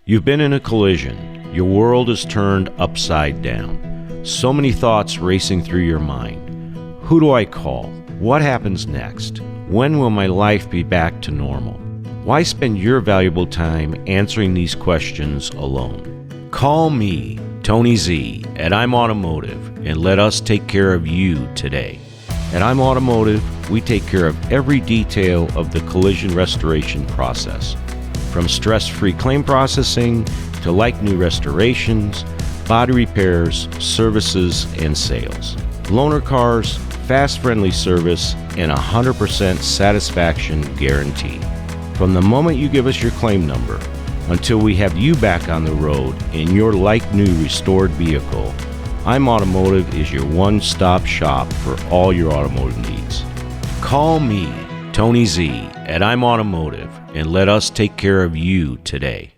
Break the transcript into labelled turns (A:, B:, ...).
A: You've been in a collision. Your world is turned upside down. So many thoughts racing through your mind. Who do I call? What happens next? When will my life be back to normal? Why spend your valuable time answering these questions alone? Call me, Tony Z, at I'm Automotive, and let us take care of you today. At I'm Automotive, we take care of every detail of the collision restoration process. From stress-free claim processing to like-new restorations, body repairs, services, and sales. Loaner cars, fast friendly service, and 100% satisfaction guarantee. From the moment you give us your claim number until we have you back on the road in your like-new restored vehicle, I'm Automotive is your one-stop shop for all your automotive needs. Call me, Tony Z, at I'm Automotive, and let us take care of you today.